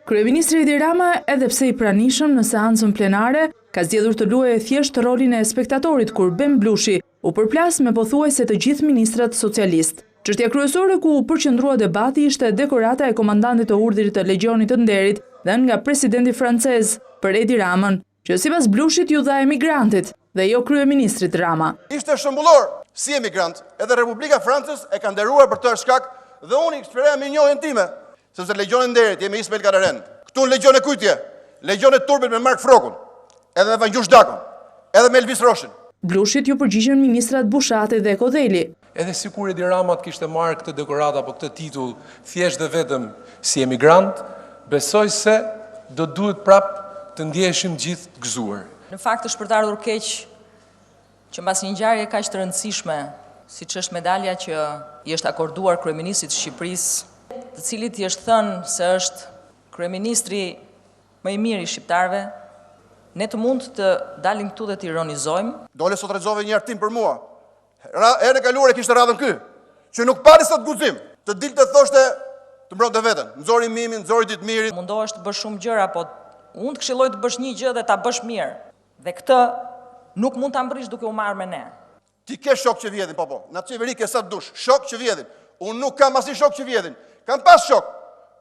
Kryeministri Edi Rama, edhe pse i pranishëm në seancën plenare, ka zgjedhur të luajë thjesht rolin e spektatorit kur Ben Blushi u përplas me pothuajse të gjithë ministrat socialist. Çështja kryesore ku u përqendrua debati ishte dekorata e komandantit të urdhrit të Legionit të Nderit dhënë nga presidenti francez për Edi Ramën, që sipas Blushit ju dha emigrantit dhe jo kryeministrit Rama. Ishte shëmbullor si emigrant, edhe Republika Francës e ka nderuar për të shkak dhe unë i shpreha me njohjen time, sepse Legioni i Nderit jemi Ismail Kararen. Këtu në Legion e Kujtje, Legion e Turbit me Mark Frokun, edhe me Vangjus Dakon, edhe me Elvis Roshin. Blushit ju përgjigjen ministrat Bushati dhe Kodheli. Edhe sikur Edi Rama të kishte marrë këtë dekorat apo këtë titull thjesht dhe vetëm si emigrant, besoj se do duhet prap të ndjeheshim gjithë të gëzuar. Në fakt është për të ardhur keq që mbas një ngjarje kaq të rëndësishme, siç është medalja që i është akorduar kryeministrit të Shqipërisë, të cilit i është thënë se është kryeministri më i mirë i shqiptarëve, ne të mund të dalim këtu dhe të ironizojmë. Dole sot rrezove një artim për mua. Herën e kaluar e kishte radhën ky, që nuk pari sot guxim, të dilte të thoshte të mbronte veten. Nxori mimin, nxori Ditmirin. Mundohesh të bësh shumë gjëra, po unë të këshilloj të bësh një gjë dhe ta bësh mirë. Dhe këtë nuk mund ta mbrish duke u marrë me ne. Ti ke shok që vjedhin, po. Në qeveri ke sa të dush, shok që vjedhin. Unë nuk kam asnjë shok që vjedhin. Kam pas shok.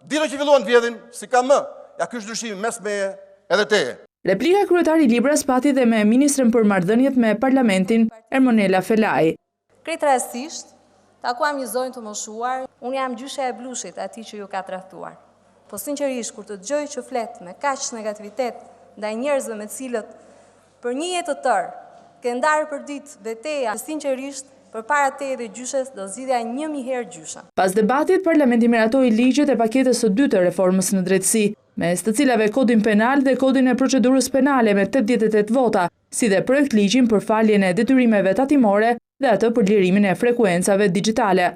Dito që filluan të vjedhin, si kam më. Ja ky është ndryshimi mes meje edhe teje. Replika e kryetari Libras pati dhe me ministrën për marrëdhëniet me parlamentin, Ermonela Felaj. Krejtërasisht, takuam një zonjë të moshuar, unë jam gjysha e Blushit, atij që ju ka tradhtuar. Po sinqerisht, kur të dëgjoj që flet me kaq negativitet ndaj njerëzve me të cilët për një jetë të tërë ke ndarë për ditë betejë, sinqerisht, përpara teje dhe gjyshes do zgjidhja 1000 herë gjysha. Pas debatit, parlamenti miratoi ligjet e paketës së dytë të reformës në drejtësi, mes të cilave kodin penal dhe kodin e procedurës penale me 88 vota, si dhe projekt ligjin për faljen e detyrimeve tatimore dhe atë për lirimin e frekuencave digjitale.